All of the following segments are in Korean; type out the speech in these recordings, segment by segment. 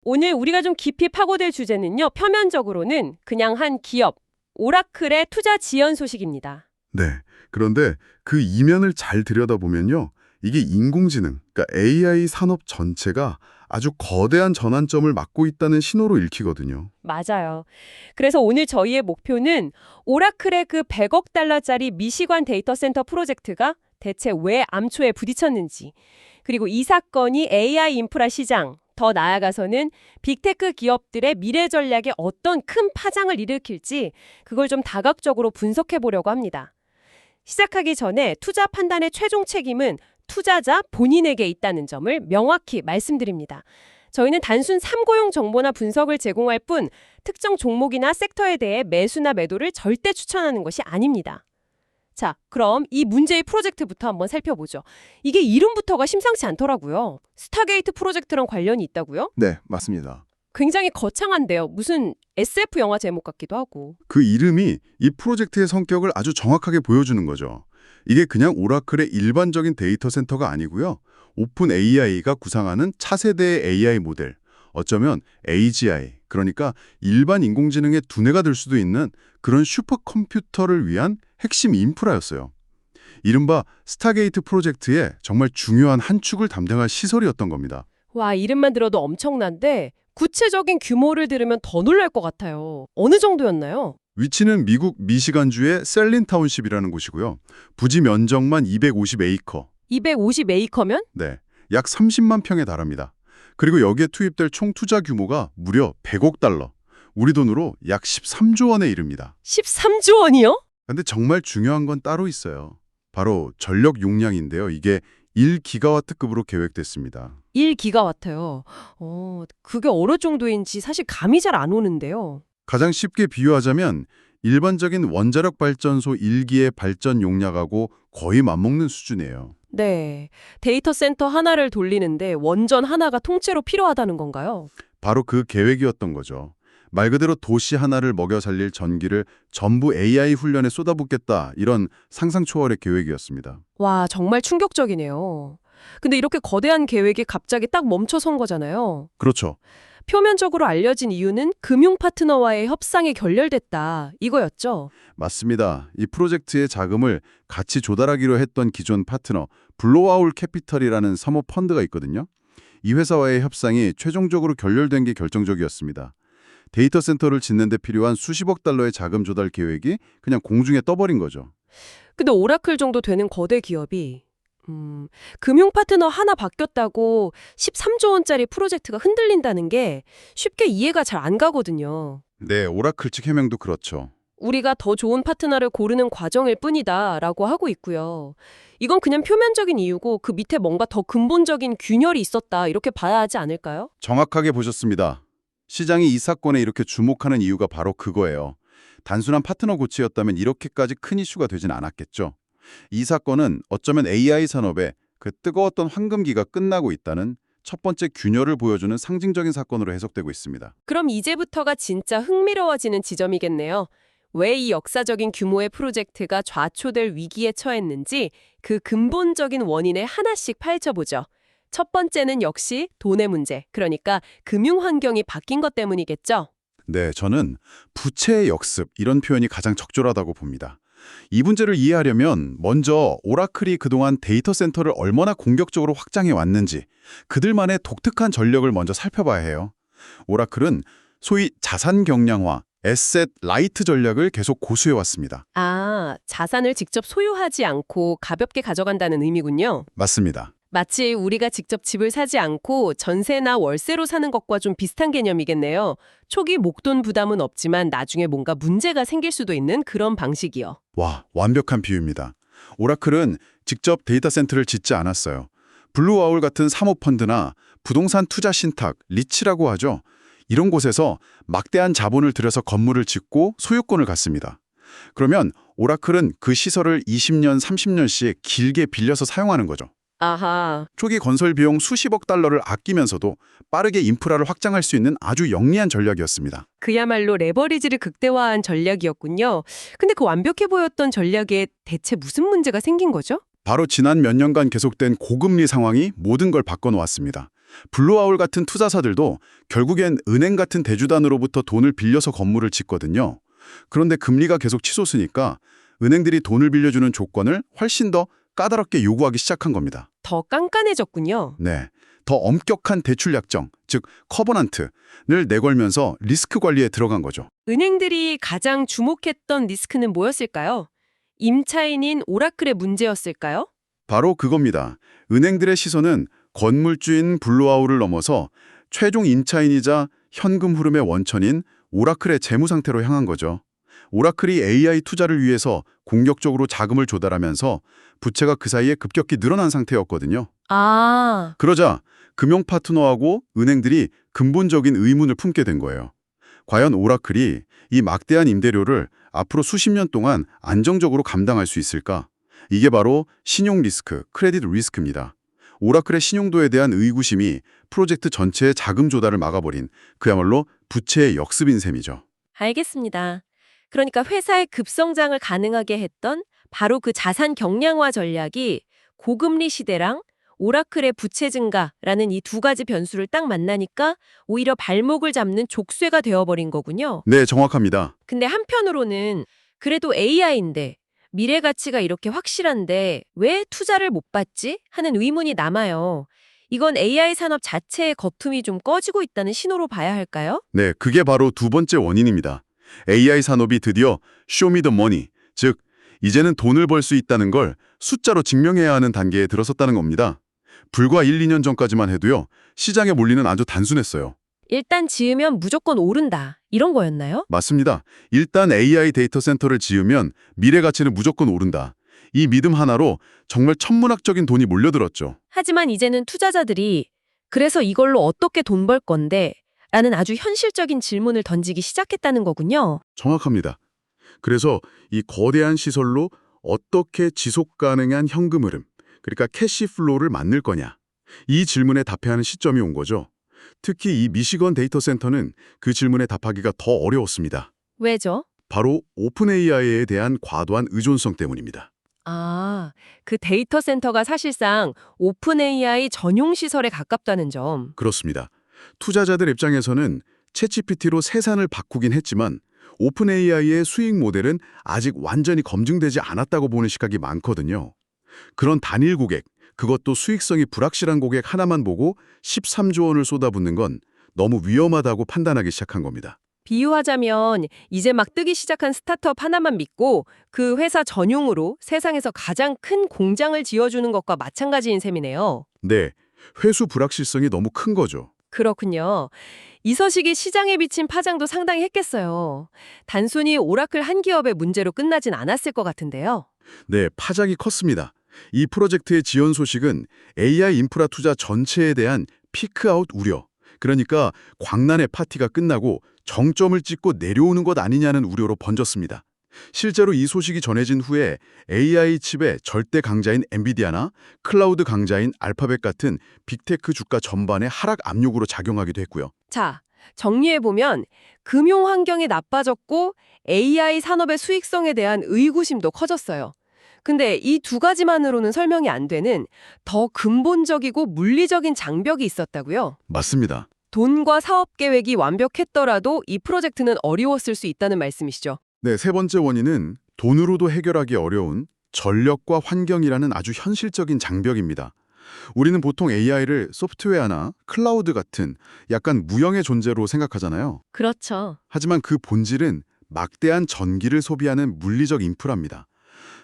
오늘 우리가 좀 깊이 파고들 주제는요. 표면적으로는 그냥 한 기업, 오라클의 투자 지연 소식입니다. 네. 그런데 그 이면을 잘 들여다보면요. 이게 인공지능, 그러니까 AI 산업 전체가 아주 거대한 전환점을 맞고 있다는 신호로 읽히거든요. 맞아요. 그래서 오늘 저희의 목표는 오라클의 그 100억 달러짜리 미시간 데이터 센터 프로젝트가 대체 왜 암초에 부딪혔는지, 그리고 이 사건이 AI 인프라 시장, 더 나아가서는 빅테크 기업들의 미래 전략에 어떤 큰 파장을 일으킬지 그걸 좀 다각적으로 분석해 보려고 합니다. 시작하기 전에 투자 판단의 최종 책임은 투자자 본인에게 있다는 점을 명확히 말씀드립니다. 저희는 단순 참고용 정보나 분석을 제공할 뿐 특정 종목이나 섹터에 대해 매수나 매도를 절대 추천하는 것이 아닙니다. 자, 그럼 이 문제의 프로젝트부터 한번 살펴보죠. 이게 이름부터가 심상치 않더라고요. 스타게이트 프로젝트랑 관련이 있다고요? 네, 맞습니다. 굉장히 거창한데요. 무슨 SF 영화 제목 같기도 하고. 그 이름이 이 프로젝트의 성격을 아주 정확하게 보여주는 거죠. 이게 그냥 오라클의 일반적인 데이터 센터가 아니고요. 오픈 AI가 구상하는 차세대의 AI 모델, 어쩌면 AGI, 그러니까 일반 인공지능의 두뇌가 될 수도 있는 그런 슈퍼컴퓨터를 위한 핵심 인프라였어요. 이른바 스타게이트 프로젝트의 정말 중요한 한 축을 담당할 시설이었던 겁니다. 와, 이름만 들어도 엄청난데 구체적인 규모를 들으면 더 놀랄 것 같아요. 어느 정도였나요? 위치는 미국 미시간주의 셀린 타운십이라는 곳이고요. 부지 면적만 250에이커, 250에이커면? 네, 약 30만 평에 달합니다. 그리고 여기에 투입될 총 투자 규모가 무려 100억 달러, 우리 돈으로 약 13조 원에 이릅니다. 13조 원이요? 근데 정말 중요한 건 따로 있어요. 바로 전력 용량인데요. 이게 1기가와트급으로 계획됐습니다. 1기가와트요. 그게 어느 정도인지 사실 감이 잘 안 오는데요. 가장 쉽게 비유하자면 일반적인 원자력 발전소 1기의 발전 용량하고 거의 맞먹는 수준이에요. 네. 데이터 센터 하나를 돌리는데 원전 하나가 통째로 필요하다는 건가요? 바로 그 계획이었던 거죠. 말 그대로 도시 하나를 먹여 살릴 전기를 전부 AI 훈련에 쏟아붓겠다, 이런 상상 초월의 계획이었습니다. 와, 정말 충격적이네요. 근데 이렇게 거대한 계획이 갑자기 딱 멈춰선 거잖아요. 그렇죠. 표면적으로 알려진 이유는 금융 파트너와의 협상이 결렬됐다, 이거였죠. 맞습니다. 이 프로젝트의 자금을 같이 조달하기로 했던 기존 파트너 블로아울 캐피털이라는 사모 펀드가 있거든요. 이 회사와의 협상이 최종적으로 결렬된 게 결정적이었습니다. 데이터 센터를 짓는 데 필요한 수십억 달러의 자금 조달 계획이 그냥 공중에 떠버린 거죠. 근데 오라클 정도 되는 거대 기업이 금융 파트너 하나 바뀌었다고 13조 원짜리 프로젝트가 흔들린다는 게 쉽게 이해가 잘 안 가거든요. 네, 오라클 측 해명도 그렇죠. 우리가 더 좋은 파트너를 고르는 과정일 뿐이다 라고 하고 있고요. 이건 그냥 표면적인 이유고 그 밑에 뭔가 더 근본적인 균열이 있었다 이렇게 봐야 하지 않을까요? 정확하게 보셨습니다. 시장이 이 사건에 이렇게 주목하는 이유가 바로 그거예요. 단순한 파트너 고치였다면 이렇게까지 큰 이슈가 되진 않았겠죠. 이 사건은 어쩌면 AI 산업의 그 뜨거웠던 황금기가 끝나고 있다는 첫 번째 균열을 보여주는 상징적인 사건으로 해석되고 있습니다. 그럼 이제부터가 진짜 흥미로워지는 지점이겠네요. 왜 이 역사적인 규모의 프로젝트가 좌초될 위기에 처했는지 그 근본적인 원인을 하나씩 파헤쳐보죠. 첫 번째는 역시 돈의 문제, 그러니까 금융 환경이 바뀐 것 때문이겠죠. 네, 저는 부채의 역습, 이런 표현이 가장 적절하다고 봅니다. 이 문제를 이해하려면 먼저 오라클이 그동안 데이터 센터를 얼마나 공격적으로 확장해 왔는지 그들만의 독특한 전력을 먼저 살펴봐야 해요. 오라클은 소위 자산 경량화, 에셋 라이트 전략을 계속 고수해 왔습니다. 아, 자산을 직접 소유하지 않고 가볍게 가져간다는 의미군요. 맞습니다. 마치 우리가 직접 집을 사지 않고 전세나 월세로 사는 것과 좀 비슷한 개념이겠네요. 초기 목돈 부담은 없지만 나중에 뭔가 문제가 생길 수도 있는 그런 방식이요. 와, 완벽한 비유입니다. 오라클은 직접 데이터 센터를 짓지 않았어요. 블루아울 같은 사모펀드나 부동산 투자 신탁, 리츠라고 하죠. 이런 곳에서 막대한 자본을 들여서 건물을 짓고 소유권을 갖습니다. 그러면 오라클은 그 시설을 20년, 30년씩 길게 빌려서 사용하는 거죠. 아하. 초기 건설 비용 수십억 달러를 아끼면서도 빠르게 인프라를 확장할 수 있는 아주 영리한 전략이었습니다. 그야말로 레버리지를 극대화한 전략이었군요. 근데 그 완벽해 보였던 전략에 대체 무슨 문제가 생긴 거죠? 바로 지난 몇 년간 계속된 고금리 상황이 모든 걸 바꿔놓았습니다. 블루아울 같은 투자사들도 결국엔 은행 같은 대주단으로부터 돈을 빌려서 건물을 짓거든요. 그런데 금리가 계속 치솟으니까 은행들이 돈을 빌려주는 조건을 훨씬 더 까다롭게 요구하기 시작한 겁니다. 더 깐깐해졌군요. 네, 더 엄격한 대출 약정, 즉 커버넌트를 내걸면서 리스크 관리에 들어간 거죠. 은행들이 가장 주목했던 리스크는 뭐였을까요? 임차인인 오라클의 문제였을까요? 바로 그겁니다. 은행들의 시선은 건물주인 블루아울을 넘어서 최종 임차인이자 현금 흐름의 원천인 오라클의 재무 상태로 향한 거죠. 오라클이 AI 투자를 위해서 공격적으로 자금을 조달하면서 부채가 그 사이에 급격히 늘어난 상태였거든요. 아, 그러자 금융 파트너하고 은행들이 근본적인 의문을 품게 된 거예요. 과연 오라클이 이 막대한 임대료를 앞으로 수십 년 동안 안정적으로 감당할 수 있을까? 이게 바로 신용 리스크, 크레딧 리스크입니다. 오라클의 신용도에 대한 의구심이 프로젝트 전체의 자금 조달을 막아버린 그야말로 부채의 역습인 셈이죠. 알겠습니다. 그러니까 회사의 급성장을 가능하게 했던 바로 그 자산 경량화 전략이 고금리 시대랑 오라클의 부채 증가라는 이 두 가지 변수를 딱 만나니까 오히려 발목을 잡는 족쇄가 되어버린 거군요. 네, 정확합니다. 근데 한편으로는 그래도 AI인데 미래 가치가 이렇게 확실한데 왜 투자를 못 받지? 하는 의문이 남아요. 이건 AI 산업 자체의 거품이 좀 꺼지고 있다는 신호로 봐야 할까요? 네, 그게 바로 두 번째 원인입니다. AI 산업이 드디어 show me the money, 즉 이제는 돈을 벌 수 있다는 걸 숫자로 증명해야 하는 단계에 들어섰다는 겁니다. 불과 1, 2년 전까지만 해도요. 시장의 논리는 아주 단순했어요. 일단 지으면 무조건 오른다. 이런 거였나요? 맞습니다. 일단 AI 데이터 센터를 지으면 미래 가치는 무조건 오른다. 이 믿음 하나로 정말 천문학적인 돈이 몰려들었죠. 하지만 이제는 투자자들이 그래서 이걸로 어떻게 돈 벌 건데? 라는 아주 현실적인 질문을 던지기 시작했다는 거군요. 정확합니다. 그래서 이 거대한 시설로 어떻게 지속 가능한 현금 흐름, 그러니까 캐시 플로우를 만들 거냐. 이 질문에 답해야 하는 시점이 온 거죠. 특히 이 미시건 데이터 센터는 그 질문에 답하기가 더 어려웠습니다. 왜죠? 바로 오픈 AI에 대한 과도한 의존성 때문입니다. 아, 그 데이터 센터가 사실상 오픈 AI 전용 시설에 가깝다는 점. 그렇습니다. 투자자들 입장에서는 챗GPT로 세상을 바꾸긴 했지만 오픈 AI의 수익 모델은 아직 완전히 검증되지 않았다고 보는 시각이 많거든요. 그런 단일 고객, 그것도 수익성이 불확실한 고객 하나만 보고 13조 원을 쏟아붓는 건 너무 위험하다고 판단하기 시작한 겁니다. 비유하자면 이제 막 뜨기 시작한 스타트업 하나만 믿고 그 회사 전용으로 세상에서 가장 큰 공장을 지어주는 것과 마찬가지인 셈이네요. 네, 회수 불확실성이 너무 큰 거죠. 그렇군요. 이 소식이 시장에 미친 파장도 상당히 했겠어요. 단순히 오라클 한 기업의 문제로 끝나진 않았을 것 같은데요. 네, 파장이 컸습니다. 이 프로젝트의 지연 소식은 AI 인프라 투자 전체에 대한 피크아웃 우려, 그러니까 광란의 파티가 끝나고 정점을 찍고 내려오는 것 아니냐는 우려로 번졌습니다. 실제로 이 소식이 전해진 후에 AI 칩의 절대 강자인 엔비디아나 클라우드 강자인 알파벳 같은 빅테크 주가 전반에 하락 압력으로 작용하기도 했고요. 자, 정리해보면 금융 환경이 나빠졌고 AI 산업의 수익성에 대한 의구심도 커졌어요. 근데 이 두 가지만으로는 설명이 안 되는 더 근본적이고 물리적인 장벽이 있었다고요? 맞습니다. 돈과 사업 계획이 완벽했더라도 이 프로젝트는 어려웠을 수 있다는 말씀이시죠? 네, 세 번째 원인은 돈으로도 해결하기 어려운 전력과 환경이라는 아주 현실적인 장벽입니다. 우리는 보통 AI를 소프트웨어나 클라우드 같은 약간 무형의 존재로 생각하잖아요. 그렇죠. 하지만 그 본질은 막대한 전기를 소비하는 물리적 인프라입니다.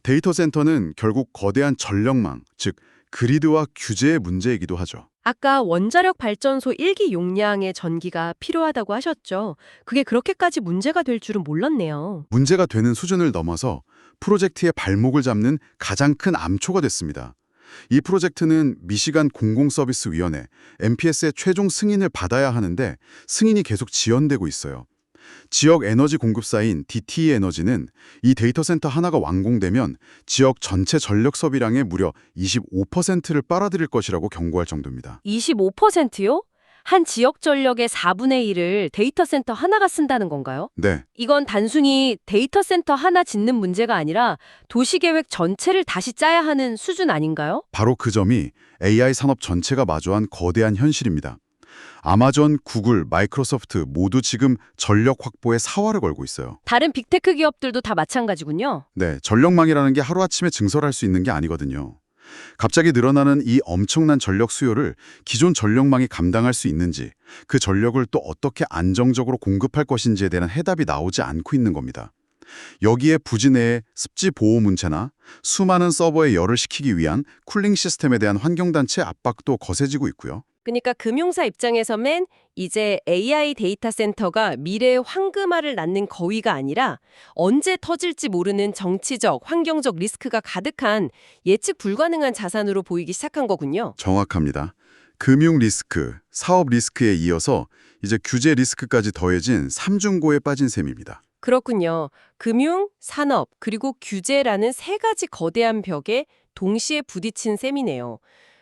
데이터 센터는 결국 거대한 전력망, 즉 그리드와 규제의 문제이기도 하죠. 아까 원자력 발전소 1기 용량의 전기가 필요하다고 하셨죠. 그게 그렇게까지 문제가 될 줄은 몰랐네요. 문제가 되는 수준을 넘어서 프로젝트의 발목을 잡는 가장 큰 암초가 됐습니다. 이 프로젝트는 미시간 공공서비스위원회, MPS의 최종 승인을 받아야 하는데 승인이 계속 지연되고 있어요. 지역 에너지 공급사인 DTE 에너지는 이 데이터 센터 하나가 완공되면 지역 전체 전력 소비량의 무려 25%를 빨아들일 것이라고 경고할 정도입니다. 25%요? 한 지역 전력의 4분의 1을 데이터 센터 하나가 쓴다는 건가요? 네, 이건 단순히 데이터 센터 하나 짓는 문제가 아니라 도시계획 전체를 다시 짜야 하는 수준 아닌가요? 바로 그 점이 AI 산업 전체가 마주한 거대한 현실입니다. 아마존, 구글, 마이크로소프트 모두 지금 전력 확보에 사활을 걸고 있어요. 다른 빅테크 기업들도 다 마찬가지군요. 네, 전력망이라는 게 하루아침에 증설할 수 있는 게 아니거든요. 갑자기 늘어나는 이 엄청난 전력 수요를 기존 전력망이 감당할 수 있는지, 그 전력을 또 어떻게 안정적으로 공급할 것인지에 대한 해답이 나오지 않고 있는 겁니다. 여기에 부지 내의 습지 보호 문제나 수많은 서버에 열을 식히기 위한 쿨링 시스템에 대한 환경단체 압박도 거세지고 있고요. 그러니까 금융사 입장에서는 이제 AI 데이터 센터가 미래의 황금알을 낳는 거위가 아니라 언제 터질지 모르는 정치적, 환경적 리스크가 가득한 예측 불가능한 자산으로 보이기 시작한 거군요. 정확합니다. 금융 리스크, 사업 리스크에 이어서 이제 규제 리스크까지 더해진 삼중고에 빠진 셈입니다. 그렇군요. 금융, 산업, 그리고 규제라는 세 가지 거대한 벽에 동시에 부딪힌 셈이네요.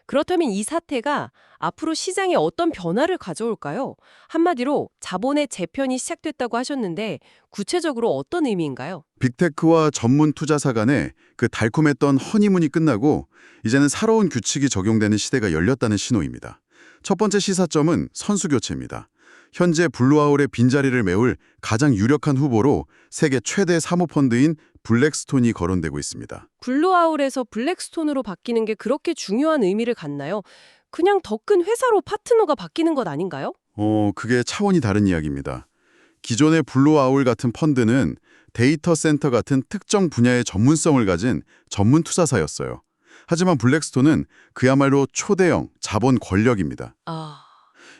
그렇다면 이 사태가 앞으로 시장에 어떤 변화를 가져올까요? 한마디로 자본의 재편이 시작됐다고 하셨는데 구체적으로 어떤 의미인가요? 빅테크와 전문 투자사 간의 그 달콤했던 허니문이 끝나고 이제는 새로운 규칙이 적용되는 시대가 열렸다는 신호입니다. 첫 번째 시사점은 선수 교체입니다. 현재 블루아울의 빈자리를 메울 가장 유력한 후보로 세계 최대 사모펀드인 블랙스톤이 거론되고 있습니다. 블루아울에서 블랙스톤으로 바뀌는 게 그렇게 중요한 의미를 갖나요? 그냥 더 큰 회사로 파트너가 바뀌는 것 아닌가요? 그게 차원이 다른 이야기입니다. 기존의 블루아울 같은 펀드는 데이터 센터 같은 특정 분야의 전문성을 가진 전문 투자사였어요. 하지만 블랙스톤은 그야말로 초대형 자본 권력입니다.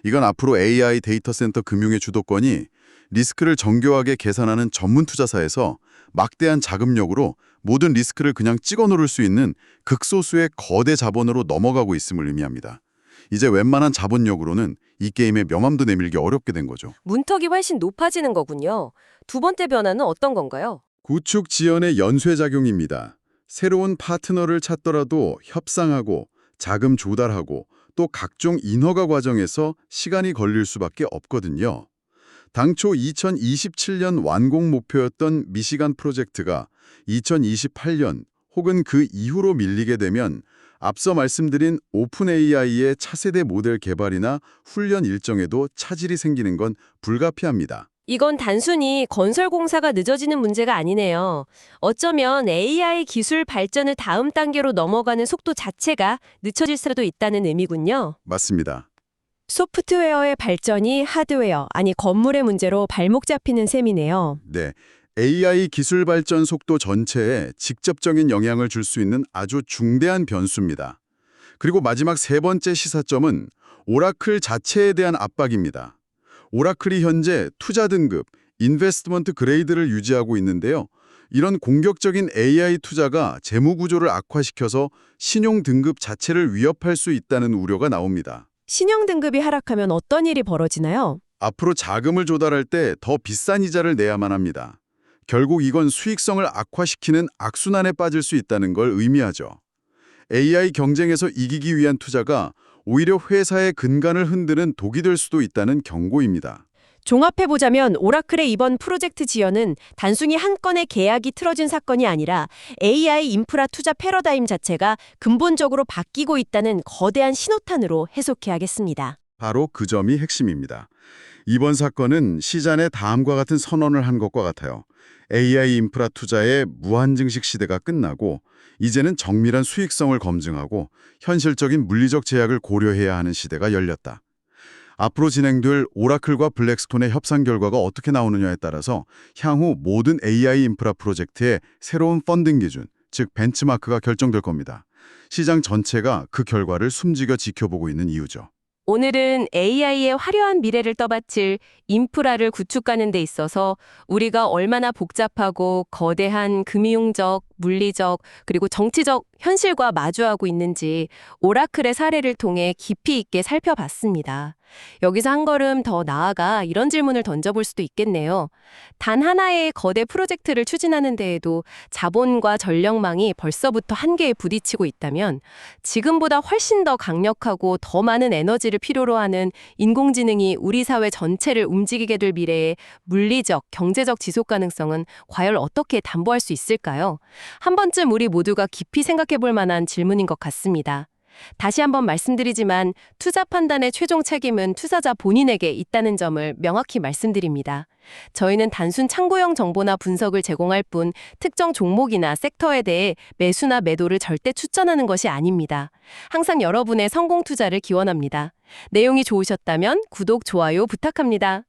이건 앞으로 AI 데이터 센터 금융의 주도권이 리스크를 정교하게 계산하는 전문 투자사에서 막대한 자금력으로 모든 리스크를 그냥 찍어 누를 수 있는 극소수의 거대 자본으로 넘어가고 있음을 의미합니다. 이제 웬만한 자본력으로는 이 게임의 명함도 내밀기 어렵게 된 거죠. 문턱이 훨씬 높아지는 거군요. 두 번째 변화는 어떤 건가요? 구축 지연의 연쇄작용입니다. 새로운 파트너를 찾더라도 협상하고 자금 조달하고 또 각종 인허가 과정에서 시간이 걸릴 수밖에 없거든요. 당초 2027년 완공 목표였던 미시간 프로젝트가 2028년 혹은 그 이후로 밀리게 되면 앞서 말씀드린 오픈 AI의 차세대 모델 개발이나 훈련 일정에도 차질이 생기는 건 불가피합니다. 이건 단순히 건설 공사가 늦어지는 문제가 아니네요. 어쩌면 AI 기술 발전을 다음 단계로 넘어가는 속도 자체가 늦춰질 수도 있다는 의미군요. 맞습니다. 소프트웨어의 발전이 하드웨어, 아니 건물의 문제로 발목 잡히는 셈이네요. 네, AI 기술 발전 속도 전체에 직접적인 영향을 줄 수 있는 아주 중대한 변수입니다. 그리고 마지막 세 번째 시사점은 오라클 자체에 대한 압박입니다. 오라클이 현재 투자 등급, 인베스트먼트 그레이드를 유지하고 있는데요. 이런 공격적인 AI 투자가 재무 구조를 악화시켜서 신용 등급 자체를 위협할 수 있다는 우려가 나옵니다. 신용 등급이 하락하면 어떤 일이 벌어지나요? 앞으로 자금을 조달할 때 더 비싼 이자를 내야만 합니다. 결국 이건 수익성을 악화시키는 악순환에 빠질 수 있다는 걸 의미하죠. AI 경쟁에서 이기기 위한 투자가 오히려 회사의 근간을 흔드는 독이 될 수도 있다는 경고입니다. 종합해보자면 오라클의 이번 프로젝트 지연은 단순히 한 건의 계약이 틀어진 사건이 아니라 AI 인프라 투자 패러다임 자체가 근본적으로 바뀌고 있다는 거대한 신호탄으로 해석해야겠습니다. 바로 그 점이 핵심입니다. 이번 사건은 시장에 다음과 같은 선언을 한 것과 같아요. AI 인프라 투자의 무한증식 시대가 끝나고 이제는 정밀한 수익성을 검증하고 현실적인 물리적 제약을 고려해야 하는 시대가 열렸다. 앞으로 진행될 오라클과 블랙스톤의 협상 결과가 어떻게 나오느냐에 따라서 향후 모든 AI 인프라 프로젝트의 새로운 펀딩 기준, 즉 벤치마크가 결정될 겁니다. 시장 전체가 그 결과를 숨지겨 지켜보고 있는 이유죠. 오늘은 AI의 화려한 미래를 떠받칠 인프라를 구축하는 데 있어서 우리가 얼마나 복잡하고 거대한 금융적, 물리적, 그리고 정치적 현실과 마주하고 있는지 오라클의 사례를 통해 깊이 있게 살펴봤습니다. 여기서 한 걸음 더 나아가 이런 질문을 던져볼 수도 있겠네요. 단 하나의 거대 프로젝트를 추진하는 데에도 자본과 전력망이 벌써부터 한계에 부딪히고 있다면 지금보다 훨씬 더 강력하고 더 많은 에너지를 필요로 하는 인공지능이 우리 사회 전체를 움직이게 될 미래의 물리적, 경제적 지속 가능성은 과연 어떻게 담보할 수 있을까요? 한 번쯤 우리 모두가 깊이 생각해 볼 만한 질문인 것 같습니다. 다시 한번 말씀드리지만 투자 판단의 최종 책임은 투자자 본인에게 있다는 점을 명확히 말씀드립니다. 저희는 단순 참고용 정보나 분석을 제공할 뿐 특정 종목이나 섹터에 대해 매수나 매도를 절대 추천하는 것이 아닙니다. 항상 여러분의 성공 투자를 기원합니다. 내용이 좋으셨다면 구독, 좋아요 부탁합니다.